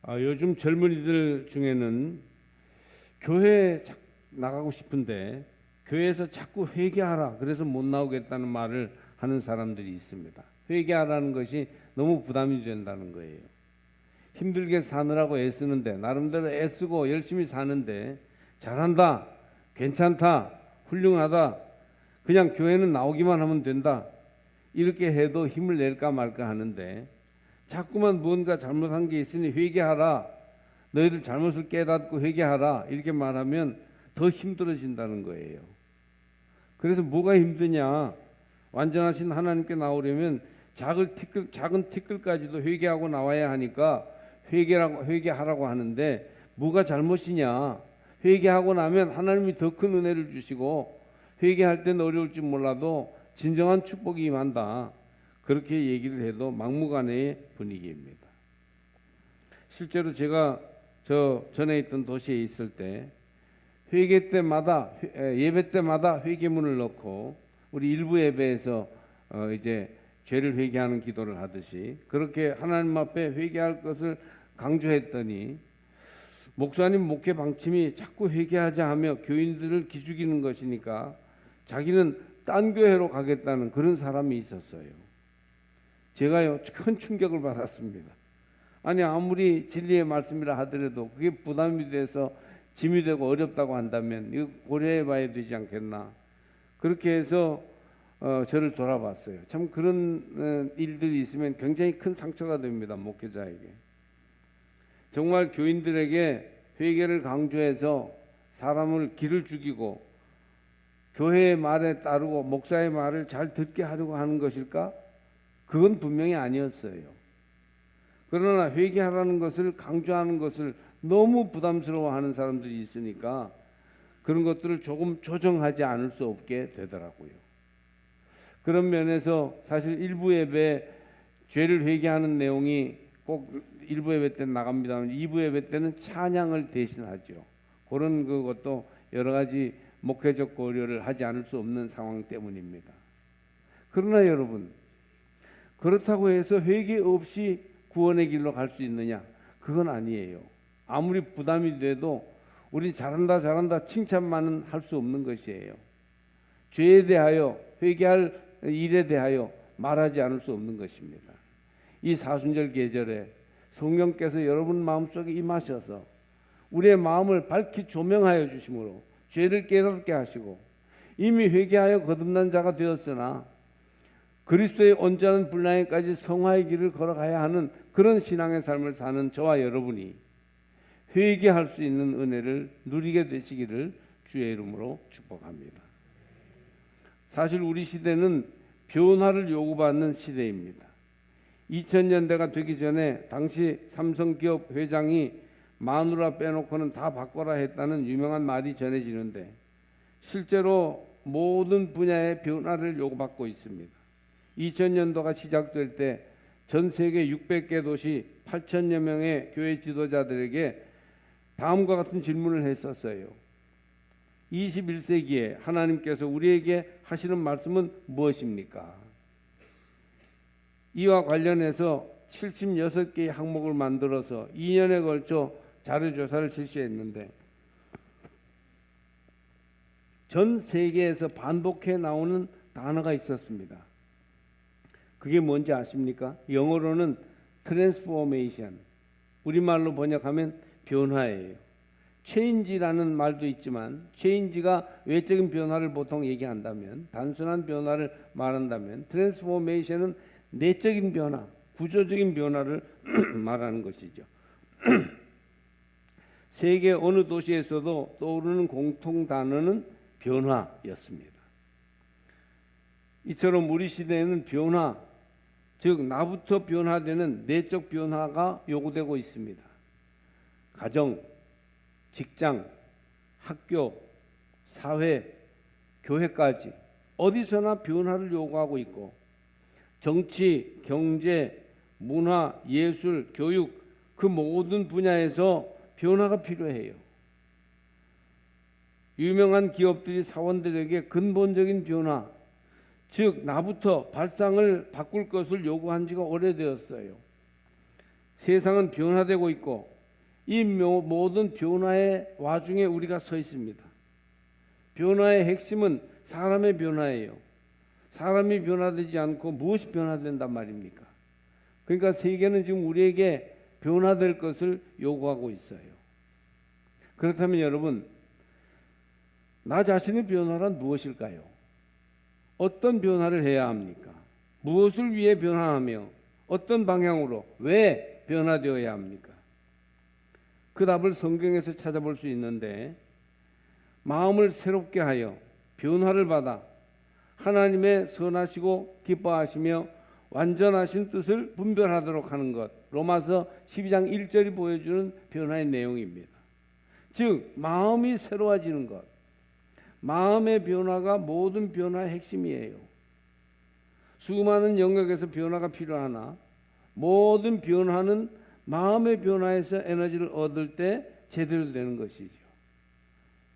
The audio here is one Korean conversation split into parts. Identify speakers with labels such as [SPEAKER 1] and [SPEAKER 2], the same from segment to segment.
[SPEAKER 1] 요즘 젊은이들 중에는 교회 나가고 싶은데 교회에서 자꾸 회개하라 그래서 못 나오겠다는 말을 하는 사람들이 있습니다. 회개하라는 것이 너무 부담이 된다는 거예요. 힘들게 사느라고 애쓰는데, 나름대로 애쓰고 열심히 사는데 잘한다, 괜찮다, 훌륭하다, 그냥 교회는 나오기만 하면 된다, 이렇게 해도 힘을 낼까 말까 하는데 자꾸만 무언가 잘못한 게 있으니 회개하라, 너희들 잘못을 깨닫고 회개하라, 이렇게 말하면 더 힘들어진다는 거예요. 그래서 뭐가 힘드냐? 완전하신 하나님께 나오려면 작은 티끌까지도 회개하고 나와야 하니까 회개하라고 하는데, 뭐가 잘못이냐? 회개하고 나면 하나님이 더 큰 은혜를 주시고, 회개할 때는 어려울지 몰라도 진정한 축복이 임한다, 그렇게 얘기를 해도 막무가내의 분위기입니다. 실제로 제가 전에 있던 도시에 있을 때 예배 때마다 회개문을 넣고 우리 일부 예배에서 이제 죄를 회개하는 기도를 하듯이 그렇게 하나님 앞에 회개할 것을 강조했더니, 목사님 목회 방침이 자꾸 회개하자 하며 교인들을 기죽이는 것이니까 자기는 딴 교회로 가겠다는 그런 사람이 있었어요. 제가요 큰 충격을 받았습니다. 아니, 아무리 진리의 말씀이라 하더라도 그게 부담이 돼서 짐이 되고 어렵다고 한다면 이거 고려해 봐야 되지 않겠나. 그렇게 해서 저를 돌아봤어요. 참 그런 일들이 있으면 굉장히 큰 상처가 됩니다, 목회자에게. 정말 교인들에게 회개를 강조해서 사람을 길을 죽이고 교회의 말에 따르고 목사의 말을 잘 듣게 하려고 하는 것일까? 그건 분명히 아니었어요. 그러나 회개하라는 것을 강조하는 것을 너무 부담스러워하는 사람들이 있으니까 그런 것들을 조금 조정하지 않을 수 없게 되더라고요. 그런 면에서 사실 일부 예배 죄를 회개하는 내용이 꼭 일부 예배 때는 나갑니다만 2부 예배 때는 찬양을 대신하죠. 그런 것도 여러 가지 목회적 고려를 하지 않을 수 없는 상황 때문입니다. 그러나 여러분, 그렇다고 해서 회개 없이 구원의 길로 갈 수 있느냐? 그건 아니에요. 아무리 부담이 돼도 우린 잘한다 칭찬만은 할 수 없는 것이에요. 죄에 대하여, 회개할 일에 대하여 말하지 않을 수 없는 것입니다. 이 사순절 계절에 성령께서 여러분 마음속에 임하셔서 우리의 마음을 밝히 조명하여 주심으로 죄를 깨닫게 하시고, 이미 회개하여 거듭난 자가 되었으나 그리스도의 온전한 분량에까지 성화의 길을 걸어가야 하는 그런 신앙의 삶을 사는 저와 여러분이 회개할 수 있는 은혜를 누리게 되시기를 주의 이름으로 축복합니다. 사실 우리 시대는 변화를 요구받는 시대입니다. 2000년대가 되기 전에 당시 삼성기업 회장이 마누라 빼놓고는 다 바꿔라 했다는 유명한 말이 전해지는데, 실제로 모든 분야의 변화를 요구받고 있습니다. 2000년도가 시작될 때 전 세계 600개 도시 8천여 명의 교회 지도자들에게 다음과 같은 질문을 했었어요. 21세기에 하나님께서 우리에게 하시는 말씀은 무엇입니까? 이와 관련해서 76개의 항목을 만들어서 2년에 걸쳐 자료조사를 실시했는데, 전 세계에서 반복해 나오는 단어가 있었습니다. 그게 뭔지 아십니까? 영어로는 트랜스포메이션, 우리말로 번역하면 변화예요. 체인지라는 말도 있지만, 체인지가 외적인 변화를 보통 얘기한다면, 단순한 변화를 말한다면, 트랜스포메이션은 내적인 변화, 구조적인 변화를 말하는 것이죠. 세계 어느 도시에서도 떠오르는 공통 단어는 변화였습니다. 이처럼 우리 시대에는 변화, 즉 나부터 변화되는 내적 변화가 요구되고 있습니다. 가정, 직장, 학교, 사회, 교회까지 어디서나 변화를 요구하고 있고, 정치, 경제, 문화, 예술, 교육, 그 모든 분야에서 변화가 필요해요. 유명한 기업들이 사원들에게 근본적인 변화, 즉 나부터 발상을 바꿀 것을 요구한 지가 오래되었어요. 세상은 변화되고 있고 이 모든 변화의 와중에 우리가 서 있습니다. 변화의 핵심은 사람의 변화예요. 사람이 변화되지 않고 무엇이 변화된단 말입니까? 그러니까 세계는 지금 우리에게 변화될 것을 요구하고 있어요. 그렇다면 여러분, 나 자신의 변화란 무엇일까요? 어떤 변화를 해야 합니까? 무엇을 위해 변화하며 어떤 방향으로 왜 변화되어야 합니까? 그 답을 성경에서 찾아볼 수 있는데, 마음을 새롭게 하여 변화를 받아 하나님의 선하시고 기뻐하시며 완전하신 뜻을 분별하도록 하는 것, 로마서 12장 1절이 보여주는 변화의 내용입니다. 즉 마음이 새로워지는 것, 마음의 변화가 모든 변화의 핵심이에요. 수많은 영역에서 변화가 필요하나 모든 변화는 마음의 변화에서 에너지를 얻을 때 제대로 되는 것이죠.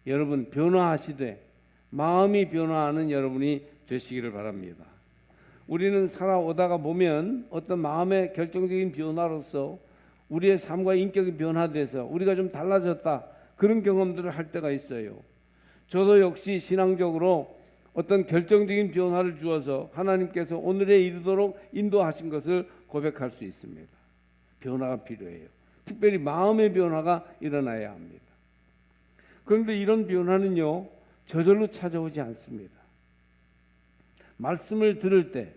[SPEAKER 1] 여러분, 변화하시되 마음이 변화하는 여러분이 되시기를 바랍니다. 우리는 살아오다가 보면 어떤 마음의 결정적인 변화로서 우리의 삶과 인격이 변화돼서 우리가 좀 달라졌다, 그런 경험들을 할 때가 있어요. 저도 역시 신앙적으로 어떤 결정적인 변화를 주어서 하나님께서 오늘에 이르도록 인도하신 것을 고백할 수 있습니다. 변화가 필요해요. 특별히 마음의 변화가 일어나야 합니다. 그런데 이런 변화는요, 저절로 찾아오지 않습니다. 말씀을 들을 때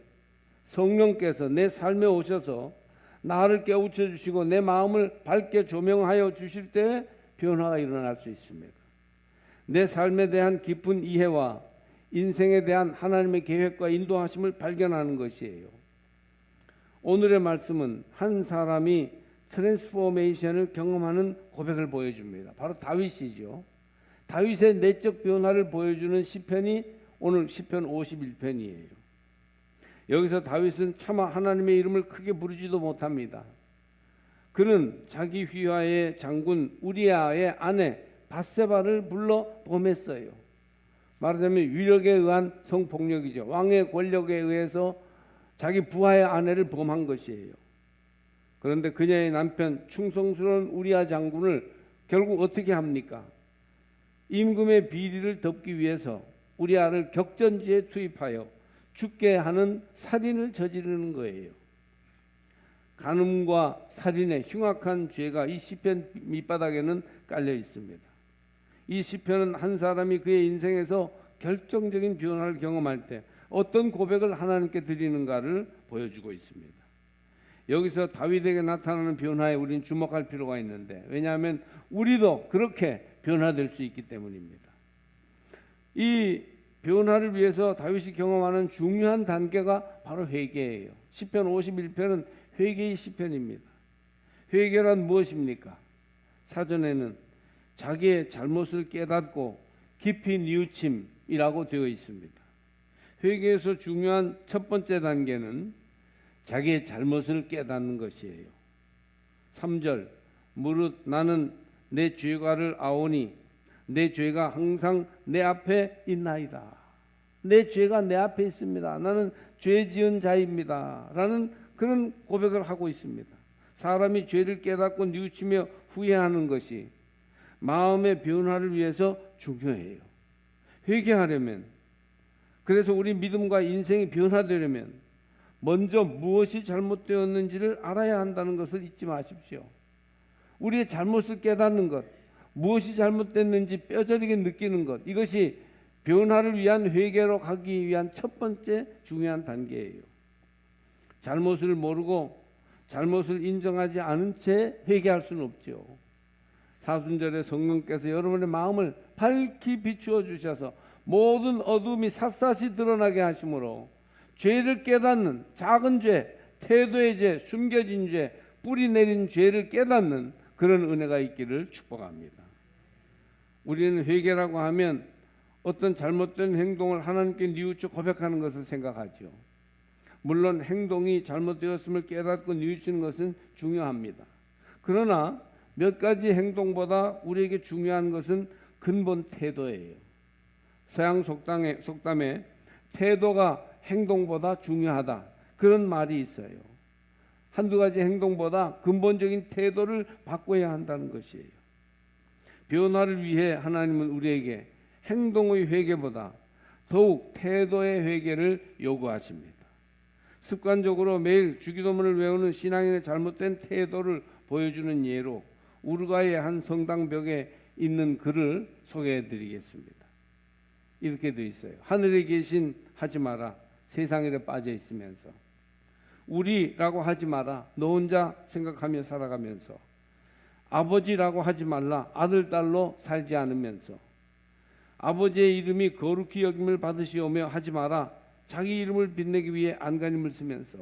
[SPEAKER 1] 성령께서 내 삶에 오셔서 나를 깨우쳐 주시고 내 마음을 밝게 조명하여 주실 때 변화가 일어날 수 있습니다. 내 삶에 대한 깊은 이해와 인생에 대한 하나님의 계획과 인도하심을 발견하는 것이에요. 오늘의 말씀은 한 사람이 트랜스포메이션을 경험하는 고백을 보여줍니다. 바로 다윗이죠. 다윗의 내적 변화를 보여주는 시편이 오늘 시편 51편이에요. 여기서 다윗은 차마 하나님의 이름을 크게 부르지도 못합니다. 그는 자기 휘하의 장군 우리아의 아내 밧세바를 불러 범했어요. 말하자면 위력에 의한 성폭력이죠. 왕의 권력에 의해서 자기 부하의 아내를 범한 것이에요. 그런데 그녀의 남편 충성스러운 우리아 장군을 결국 어떻게 합니까? 임금의 비리를 덮기 위해서 우리아를 격전지에 투입하여 죽게 하는 살인을 저지르는 거예요. 간음과 살인의 흉악한 죄가 이 시편 밑바닥에는 깔려 있습니다. 이 시편은 한 사람이 그의 인생에서 결정적인 변화를 경험할 때 어떤 고백을 하나님께 드리는가를 보여주고 있습니다. 여기서 다윗에게 나타나는 변화에 우리는 주목할 필요가 있는데, 왜냐하면 우리도 그렇게 변화될 수 있기 때문입니다. 이 변화를 위해서 다윗이 경험하는 중요한 단계가 바로 회개예요. 시편 51편은 회개의 시편입니다. 회개란 무엇입니까? 사전에는 자기의 잘못을 깨닫고 깊이 뉘우침이라고 되어 있습니다. 회개에서 중요한 첫 번째 단계는 자기의 잘못을 깨닫는 것이에요. 3절, 무릇 나는 내 죄과를 아오니 내 죄가 항상 내 앞에 있나이다. 내 죄가 내 앞에 있습니다. 나는 죄 지은 자입니다. 라는 그런 고백을 하고 있습니다. 사람이 죄를 깨닫고 뉘우치며 후회하는 것이 마음의 변화를 위해서 중요해요. 회개하려면, 그래서 우리 믿음과 인생이 변화되려면 먼저 무엇이 잘못되었는지를 알아야 한다는 것을 잊지 마십시오. 우리의 잘못을 깨닫는 것, 무엇이 잘못됐는지 뼈저리게 느끼는 것, 이것이 변화를 위한 회개로 가기 위한 첫 번째 중요한 단계예요. 잘못을 모르고 잘못을 인정하지 않은 채 회개할 수는 없죠. 사순절에 성령께서 여러분의 마음을 밝히 비추어 주셔서 모든 어둠이 샅샅이 드러나게 하심으로 죄를 깨닫는 작은 죄, 태도의 죄, 숨겨진 죄, 뿌리 내린 죄를 깨닫는 그런 은혜가 있기를 축복합니다. 우리는 회개라고 하면 어떤 잘못된 행동을 하나님께 뉘우쳐 고백하는 것을 생각하죠. 물론 행동이 잘못되었음을 깨닫고 뉘우치는 것은 중요합니다. 그러나 몇 가지 행동보다 우리에게 중요한 것은 근본 태도예요. 서양 속담에 태도가 행동보다 중요하다, 그런 말이 있어요. 한두 가지 행동보다 근본적인 태도를 바꿔야 한다는 것이에요. 변화를 위해 하나님은 우리에게 행동의 회개보다 더욱 태도의 회개를 요구하십니다. 습관적으로 매일 주기도문을 외우는 신앙인의 잘못된 태도를 보여주는 예로 우루과이의 한 성당벽에 있는 글을 소개해 드리겠습니다. 이렇게 되어 있어요. 하늘에 계신 하지 마라. 세상 일에 빠져 있으면서. 우리라고 하지 마라. 너 혼자 생각하며 살아가면서. 아버지라고 하지 말라. 아들, 딸로 살지 않으면서. 아버지의 이름이 거룩히 여김을 받으시오며 하지 마라. 자기 이름을 빛내기 위해 안간힘을 쓰면서.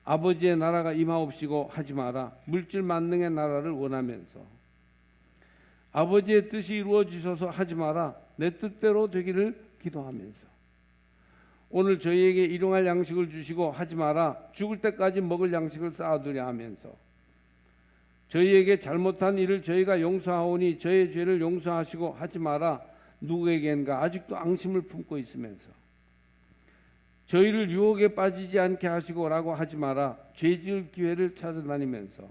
[SPEAKER 1] 아버지의 나라가 임하옵시고 하지 마라. 물질 만능의 나라를 원하면서. 아버지의 뜻이 이루어지셔서 하지 마라. 내 뜻대로 되기를 기도하면서. 오늘 저희에게 일용할 양식을 주시고 하지 마라. 죽을 때까지 먹을 양식을 쌓아두려 하면서. 저희에게 잘못한 일을 저희가 용서하오니 저의 죄를 용서하시고 하지 마라. 누구에겐가 아직도 앙심을 품고 있으면서. 저희를 유혹에 빠지지 않게 하시고라고 하지 마라. 죄 지을 기회를 찾아다니면서.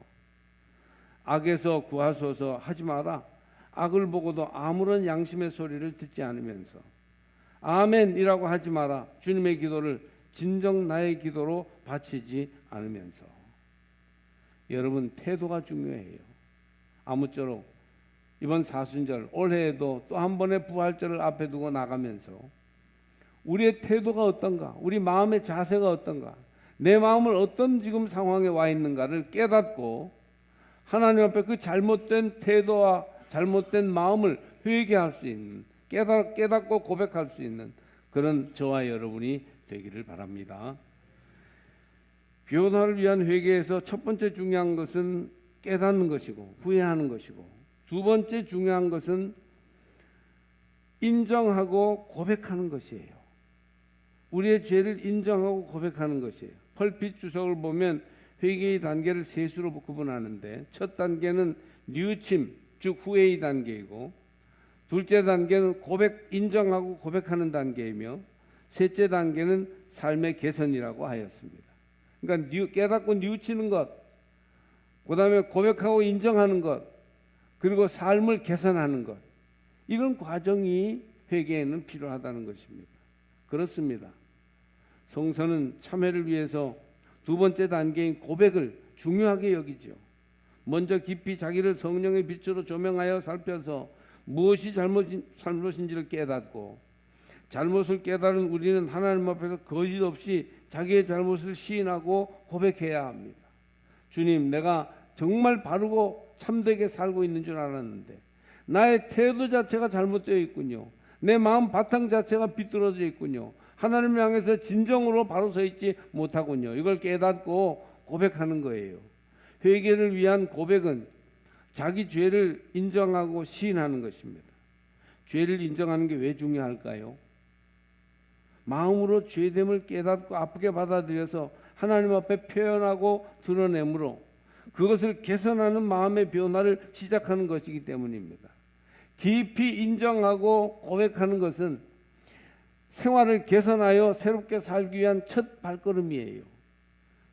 [SPEAKER 1] 악에서 구하소서 하지 마라. 악을 보고도 아무런 양심의 소리를 듣지 않으면서. 아멘이라고 하지 마라. 주님의 기도를 진정 나의 기도로 바치지 않으면서. 여러분, 태도가 중요해요. 아무쪼록 이번 사순절 올해에도 또 한 번의 부활절을 앞에 두고 나가면서 우리의 태도가 어떤가, 우리 마음의 자세가 어떤가, 내 마음을 어떤 지금 상황에 와 있는가를 깨닫고 하나님 앞에 그 잘못된 태도와 잘못된 마음을 회개할 수 있는, 깨닫고 고백할 수 있는 그런 저와 여러분이 되기를 바랍니다. 변화를 위한 회개에서 첫 번째 중요한 것은 깨닫는 것이고 후회하는 것이고, 두 번째 중요한 것은 인정하고 고백하는 것이에요. 우리의 죄를 인정하고 고백하는 것이에요. 펄핏 주석을 보면 회개의 단계를 세 수로 구분하는데, 첫 단계는 뉘우침, 즉 후회의 단계이고, 둘째 단계는 인정하고 고백하는 단계이며, 셋째 단계는 삶의 개선이라고 하였습니다. 그러니까 깨닫고 뉘우치는 것, 그 다음에 고백하고 인정하는 것, 그리고 삶을 개선하는 것, 이런 과정이 회개에는 필요하다는 것입니다. 그렇습니다. 성서는 참회를 위해서 두 번째 단계인 고백을 중요하게 여기죠. 먼저 깊이 자기를 성령의 빛으로 조명하여 살펴서 무엇이 잘못인지를 깨닫고, 잘못을 깨달은 우리는 하나님 앞에서 거짓 없이 자기의 잘못을 시인하고 고백해야 합니다. 주님, 내가 정말 바르고 참되게 살고 있는 줄 알았는데 나의 태도 자체가 잘못되어 있군요. 내 마음 바탕 자체가 비뚤어져 있군요. 하나님을 향해서 진정으로 바로 서 있지 못하군요. 이걸 깨닫고 고백하는 거예요. 회개를 위한 고백은 자기 죄를 인정하고 시인하는 것입니다. 죄를 인정하는 게 왜 중요할까요? 마음으로 죄됨을 깨닫고 아프게 받아들여서 하나님 앞에 표현하고 드러내므로 그것을 개선하는 마음의 변화를 시작하는 것이기 때문입니다. 깊이 인정하고 고백하는 것은 생활을 개선하여 새롭게 살기 위한 첫 발걸음이에요.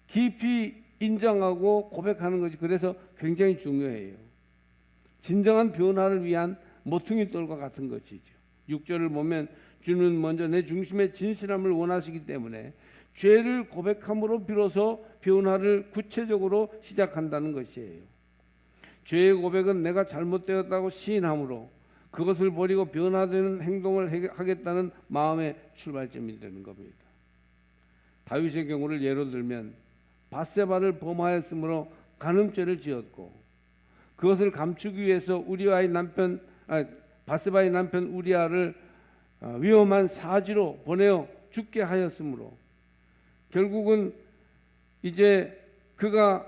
[SPEAKER 1] 깊이 인정하고 고백하는 것이 그래서 굉장히 중요해요. 진정한 변화를 위한 모퉁이 돌과 같은 것이죠. 6절을 보면 주는 먼저 내 중심의 진실함을 원하시기 때문에 죄를 고백함으로 비로소 변화를 구체적으로 시작한다는 것이에요. 죄의 고백은 내가 잘못되었다고 시인함으로 그것을 버리고 변화되는 행동을 하겠다는 마음의 출발점이 되는 겁니다. 다윗의 경우를 예로 들면 밧세바를 범하였으므로 간음죄를 지었고, 그것을 감추기 위해서 밧세바의 남편 우리아를 위험한 사지로 보내어 죽게 하였으므로 결국은 이제 그가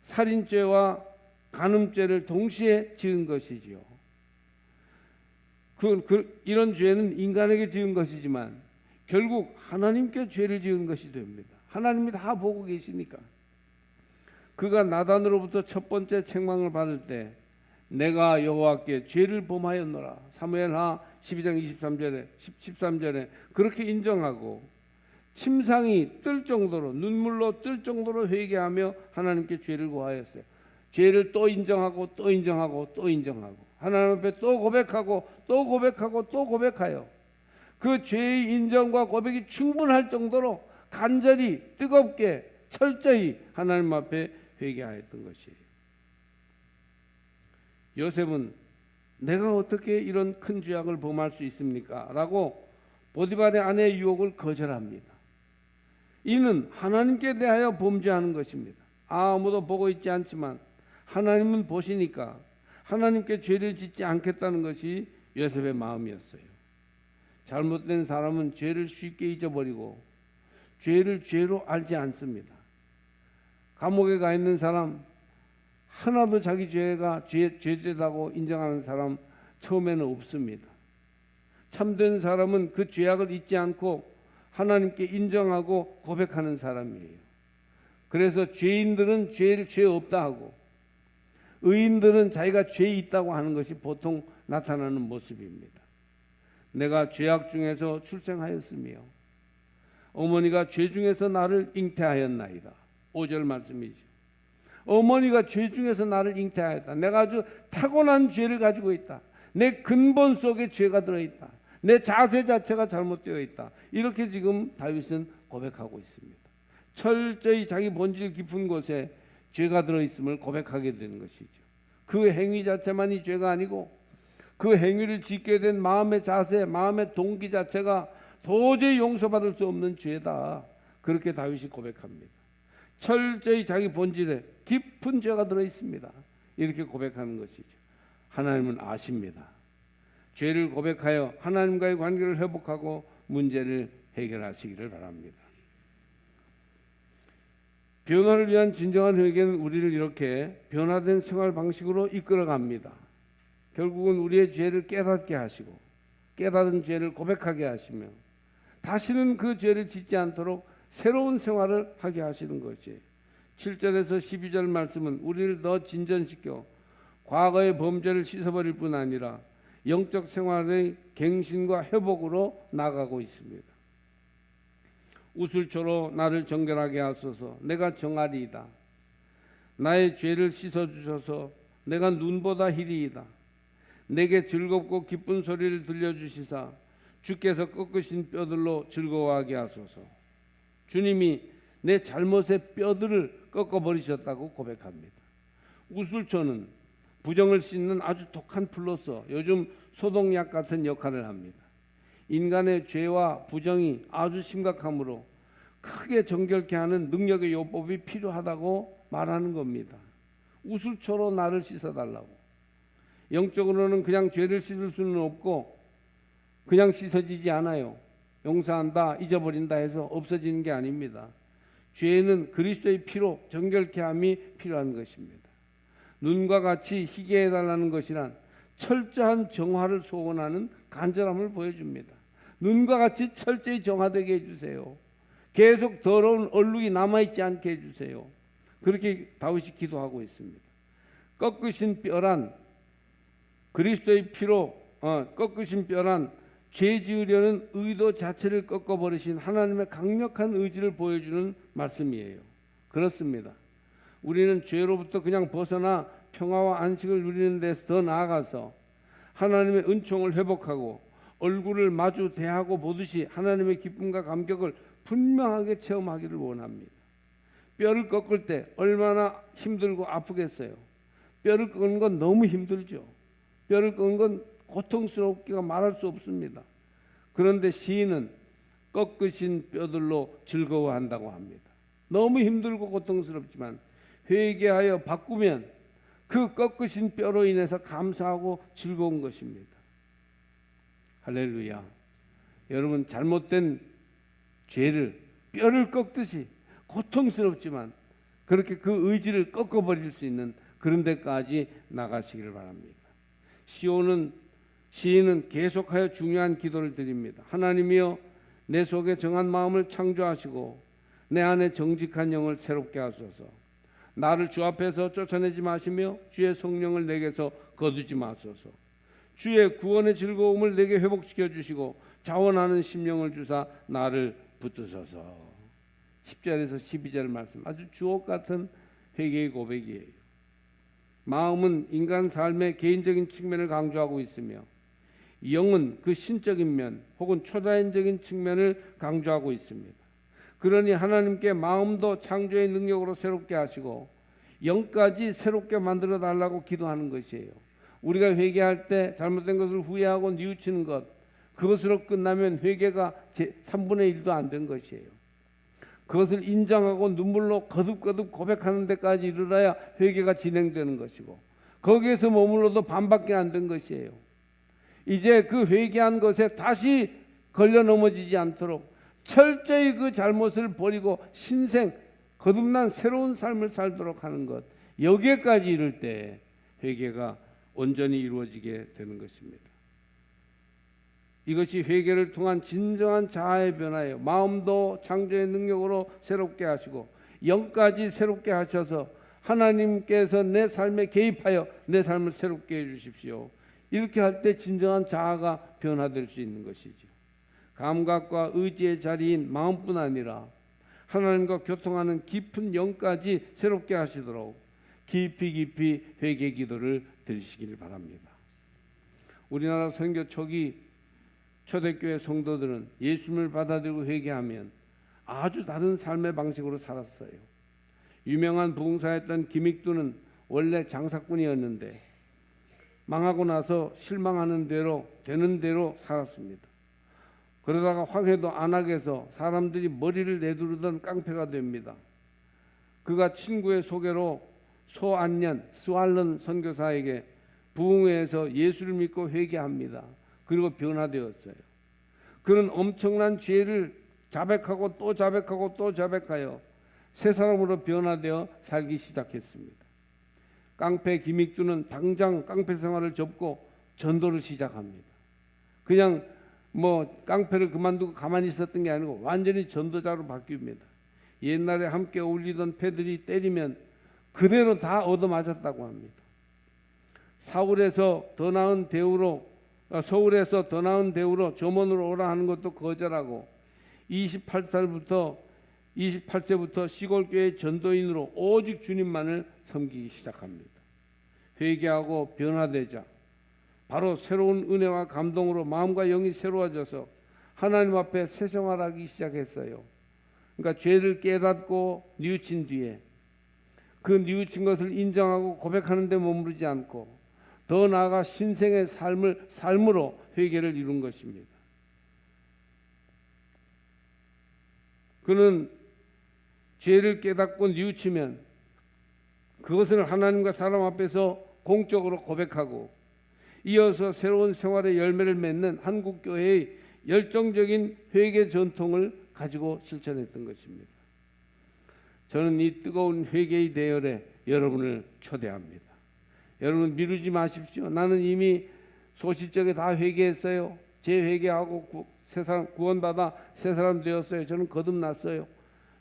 [SPEAKER 1] 살인죄와 간음죄를 동시에 지은 것이지요. 이런 죄는 인간에게 지은 것이지만 결국 하나님께 죄를 지은 것이 됩니다. 하나님이 다 보고 계시니까. 그가 나단으로부터 첫 번째 책망을 받을 때 내가 여호와께 죄를 범하였노라, 사무엘하 12장 13절에 그렇게 인정하고 침상이 뜰 정도로, 눈물로 뜰 정도로 회개하며 하나님께 죄를 고하였어요. 죄를 또 인정하고 또 인정하고 또 인정하고 하나님 앞에 또 고백하고 또 고백하고 또 고백하여 그 죄의 인정과 고백이 충분할 정도로 간절히 뜨겁게 철저히 하나님 앞에 회개하였던 것이에요. 요셉은 내가 어떻게 이런 큰 죄악을 범할 수 있습니까? 라고 보디발의 아내의 유혹을 거절합니다. 이는 하나님께 대하여 범죄하는 것입니다. 아무도 보고 있지 않지만 하나님은 보시니까 하나님께 죄를 짓지 않겠다는 것이 요셉의 마음이었어요. 잘못된 사람은 죄를 쉽게 잊어버리고 죄를 죄로 알지 않습니다. 감옥에 가 있는 사람, 하나도 자기 죄가 죄되다고 인정하는 사람 처음에는 없습니다. 참된 사람은 그 죄악을 잊지 않고 하나님께 인정하고 고백하는 사람이에요. 그래서 죄인들은 죄 없다 하고 의인들은 자기가 죄 있다고 하는 것이 보통 나타나는 모습입니다. 내가 죄악 중에서 출생하였으며 어머니가 죄 중에서 나를 잉태하였나이다. 5절 말씀이죠. 어머니가 죄 중에서 나를 잉태하였다. 내가 아주 타고난 죄를 가지고 있다. 내 근본 속에 죄가 들어있다. 내 자세 자체가 잘못되어 있다. 이렇게 지금 다윗은 고백하고 있습니다. 철저히 자기 본질 깊은 곳에 죄가 들어있음을 고백하게 되는 것이죠. 그 행위 자체만이 죄가 아니고 그 행위를 짓게 된 마음의 자세, 마음의 동기 자체가 도저히 용서받을 수 없는 죄다. 그렇게 다윗이 고백합니다. 철저히 자기 본질에 깊은 죄가 들어있습니다. 이렇게 고백하는 것이죠. 하나님은 아십니다. 죄를 고백하여 하나님과의 관계를 회복하고 문제를 해결하시기를 바랍니다. 변화를 위한 진정한 회개는 우리를 이렇게 변화된 생활 방식으로 이끌어갑니다. 결국은 우리의 죄를 깨닫게 하시고 깨달은 죄를 고백하게 하시며 다시는 그 죄를 짓지 않도록 새로운 생활을 하게 하시는 것이에요. 7절에서 12절 말씀은 우리를 더 진전시켜 과거의 범죄를 씻어버릴 뿐 아니라 영적 생활의 갱신과 회복으로 나가고 있습니다. 우슬초로 나를 정결하게 하소서. 내가 정하리이다. 나의 죄를 씻어주셔서 내가 눈보다 희리이다. 내게 즐겁고 기쁜 소리를 들려주시사 주께서 꺾으신 뼈들로 즐거워하게 하소서. 주님이 내 잘못의 뼈들을 꺾어버리셨다고 고백합니다. 우슬초는 부정을 씻는 아주 독한 풀로서 요즘 소독약 같은 역할을 합니다. 인간의 죄와 부정이 아주 심각하므로 크게 정결케 하는 능력의 요법이 필요하다고 말하는 겁니다. 우슬초로 나를 씻어달라고. 영적으로는 그냥 죄를 씻을 수는 없고 그냥 씻어지지 않아요. 용서한다, 잊어버린다 해서 없어지는 게 아닙니다. 죄는 그리스도의 피로 정결케 함이 필요한 것입니다. 눈과 같이 희게 해달라는 것이란 철저한 정화를 소원하는 간절함을 보여줍니다. 눈과 같이 철저히 정화되게 해주세요. 계속 더러운 얼룩이 남아있지 않게 해주세요. 그렇게 다윗이 기도하고 있습니다. 꺾으신 뼈란 그리스도의 피로 꺾으신 뼈란 죄 지으려는 의도 자체를 꺾어버리신 하나님의 강력한 의지를 보여주는 말씀이에요. 그렇습니다. 우리는 죄로부터 그냥 벗어나 평화와 안식을 누리는 데서 더 나아가서 하나님의 은총을 회복하고 얼굴을 마주 대하고 보듯이 하나님의 기쁨과 감격을 분명하게 체험하기를 원합니다. 뼈를 꺾을 때 얼마나 힘들고 아프겠어요. 뼈를 꺾는 건 너무 힘들죠. 뼈를 꺾는 건 고통스럽기가 말할 수 없습니다. 그런데 시인은 꺾으신 뼈들로 즐거워한다고 합니다. 너무 힘들고 고통스럽지만 회개하여 바꾸면 그 꺾으신 뼈로 인해서 감사하고 즐거운 것입니다. 할렐루야. 여러분, 잘못된 죄를 뼈를 꺾듯이 고통스럽지만 그렇게 그 의지를 꺾어버릴 수 있는 그런 데까지 나가시기를 바랍니다. 시인은 계속하여 중요한 기도를 드립니다. 하나님이여, 내 속에 정한 마음을 창조하시고 내 안에 정직한 영을 새롭게 하소서. 나를 주 앞에서 쫓아내지 마시며 주의 성령을 내게서 거두지 마소서. 주의 구원의 즐거움을 내게 회복시켜 주시고 자원하는 심령을 주사 나를 붙드셔서 10절에서 12절 말씀 아주 주옥 같은 회개의 고백이에요. 마음은 인간 삶의 개인적인 측면을 강조하고 있으며 영은 그 신적인 면 혹은 초자연적인 측면을 강조하고 있습니다. 그러니 하나님께 마음도 창조의 능력으로 새롭게 하시고 영까지 새롭게 만들어 달라고 기도하는 것이에요. 우리가 회개할 때 잘못된 것을 후회하고 뉘우치는 것, 그것으로 끝나면 회개가 3분의 1도 안 된 것이에요. 그것을 인정하고 눈물로 거듭거듭 고백하는 데까지 이르러야 회개가 진행되는 것이고, 거기에서 머물러도 반밖에 안 된 것이에요. 이제 그 회개한 것에 다시 걸려 넘어지지 않도록 철저히 그 잘못을 버리고 신생 거듭난 새로운 삶을 살도록 하는 것, 여기에까지 이를 때 회개가 온전히 이루어지게 되는 것입니다. 이것이 회개를 통한 진정한 자아의 변화예요. 마음도 창조의 능력으로 새롭게 하시고 영까지 새롭게 하셔서 하나님께서 내 삶에 개입하여 내 삶을 새롭게 해주십시오. 이렇게 할 때 진정한 자아가 변화될 수 있는 것이죠. 감각과 의지의 자리인 마음뿐 아니라 하나님과 교통하는 깊은 영까지 새롭게 하시도록 깊이 회개 기도를 드리시기를 바랍니다. 우리나라 선교 초기 초대교회 성도들은 예수님을 받아들이고 회개하면 아주 다른 삶의 방식으로 살았어요. 유명한 부흥사였던 김익두는 원래 장사꾼이었는데 망하고 나서 실망하는 대로 되는 대로 살았습니다. 그러다가 황해도 안악에서 사람들이 머리를 내두르던 깡패가 됩니다. 그가 친구의 소개로 소안년, 스왈런 선교사에게 부흥회에서 예수를 믿고 회개합니다. 그리고 변화되었어요. 그는 엄청난 죄를 자백하고 또 자백하고 또 자백하여 새 사람으로 변화되어 살기 시작했습니다. 깡패 김익주는 당장 깡패 생활을 접고 전도를 시작합니다. 그냥 깡패를 그만두고 가만히 있었던 게 아니고 완전히 전도자로 바뀝니다. 옛날에 함께 어울리던 패들이 때리면 그대로 다 얻어맞았다고 합니다. 서울에서 더 나은 대우로 점원으로 오라 하는 것도 거절하고 28세부터 시골교회 전도인으로 오직 주님만을 섬기기 시작합니다. 회개하고 변화되자 바로 새로운 은혜와 감동으로 마음과 영이 새로워져서 하나님 앞에 새 생활하기 시작했어요. 그러니까 죄를 깨닫고 뉘우친 뒤에 그 뉘우친 것을 인정하고 고백하는 데 머무르지 않고 더 나아가 신생의 삶으로 회개를 이룬 것입니다. 그는 죄를 깨닫고 뉘우치면 그것을 하나님과 사람 앞에서 공적으로 고백하고 이어서 새로운 생활의 열매를 맺는 한국교회의 열정적인 회개 전통을 가지고 실천했던 것입니다. 저는 이 뜨거운 회개의 대열에 여러분을 초대합니다. 여러분 미루지 마십시오. 나는 이미 소시적에 다 회개했어요. 재회개하고 새 사람 구원받아 새 사람 되었어요. 저는 거듭났어요.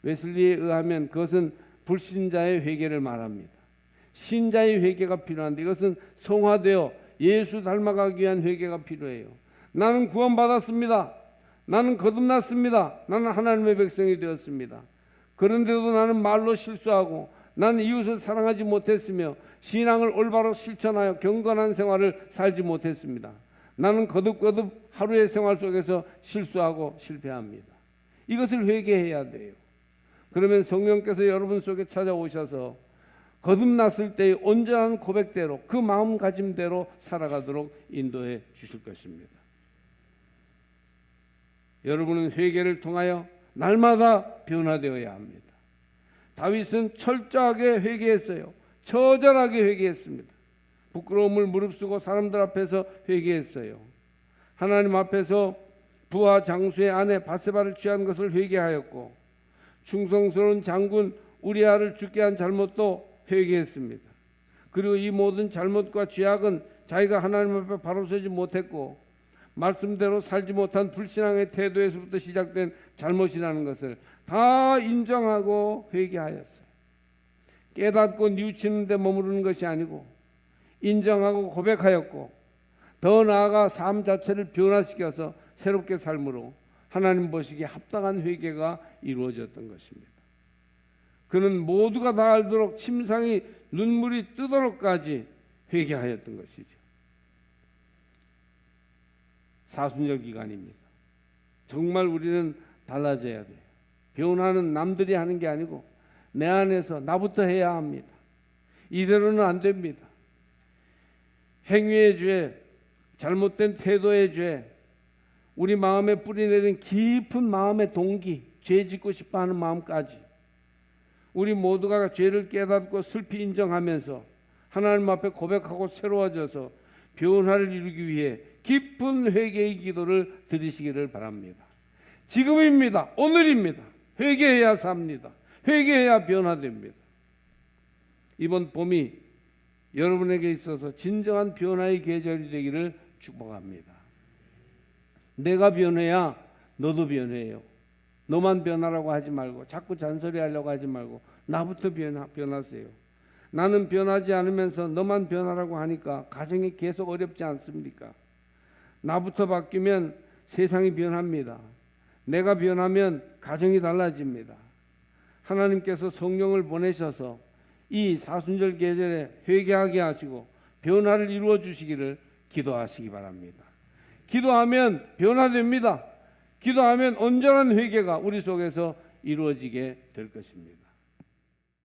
[SPEAKER 1] 웨슬리에 의하면 그것은 불신자의 회개를 말합니다. 신자의 회개가 필요한데 이것은 성화되어 예수 닮아가기 위한 회개가 필요해요. 나는 구원받았습니다. 나는 거듭났습니다. 나는 하나님의 백성이 되었습니다. 그런데도 나는 말로 실수하고 나는 이웃을 사랑하지 못했으며 신앙을 올바로 실천하여 경건한 생활을 살지 못했습니다. 나는 거듭거듭 하루의 생활 속에서 실수하고 실패합니다. 이것을 회개해야 돼요. 그러면 성령께서 여러분 속에 찾아오셔서 거듭났을 때의 온전한 고백대로 그 마음가짐대로 살아가도록 인도해 주실 것입니다. 여러분은 회개를 통하여 날마다 변화되어야 합니다. 다윗은 철저하게 회개했어요. 처절하게 회개했습니다. 부끄러움을 무릅쓰고 사람들 앞에서 회개했어요. 하나님 앞에서 부하 장수의 아내 바세바를 취한 것을 회개하였고 충성스러운 장군 우리아를 죽게 한 잘못도 회개했습니다. 그리고 이 모든 잘못과 죄악은 자기가 하나님 앞에 바로 서지 못했고 말씀대로 살지 못한 불신앙의 태도에서부터 시작된 잘못이라는 것을 다 인정하고 회개하였어요. 깨닫고 뉘우치는 데 머무르는 것이 아니고 인정하고 고백하였고 더 나아가 삶 자체를 변화시켜서 새롭게 삶으로 하나님 보시기에 합당한 회개가 이루어졌던 것입니다. 그는 모두가 다 알도록 침상이 눈물이 뜨도록까지 회개하였던 것이죠. 사순절 기간입니다. 정말 우리는 달라져야 돼요. 변화는 남들이 하는 게 아니고 내 안에서 나부터 해야 합니다. 이대로는 안 됩니다. 행위의 죄, 잘못된 태도의 죄, 우리 마음에 뿌리내린 깊은 마음의 동기, 죄 짓고 싶어하는 마음까지 우리 모두가 죄를 깨닫고 슬피 인정하면서 하나님 앞에 고백하고 새로워져서 변화를 이루기 위해 깊은 회개의 기도를 드리시기를 바랍니다. 지금입니다. 오늘입니다. 회개해야 삽니다. 회개해야 변화됩니다. 이번 봄이 여러분에게 있어서 진정한 변화의 계절이 되기를 축복합니다. 내가 변해야 너도 변해요. 너만 변하라고 하지 말고 자꾸 잔소리하려고 하지 말고 나부터 변하세요. 나는 변하지 않으면서 너만 변하라고 하니까 가정이 계속 어렵지 않습니까? 나부터 바뀌면 세상이 변합니다. 내가 변하면 가정이 달라집니다. 하나님께서 성령을 보내셔서 이 사순절 계절에 회개하게 하시고 변화를 이루어 주시기를 기도하시기 바랍니다. 기도하면 변화됩니다. 기도하면 온전한 회개가 우리 속에서 이루어지게 될 것입니다.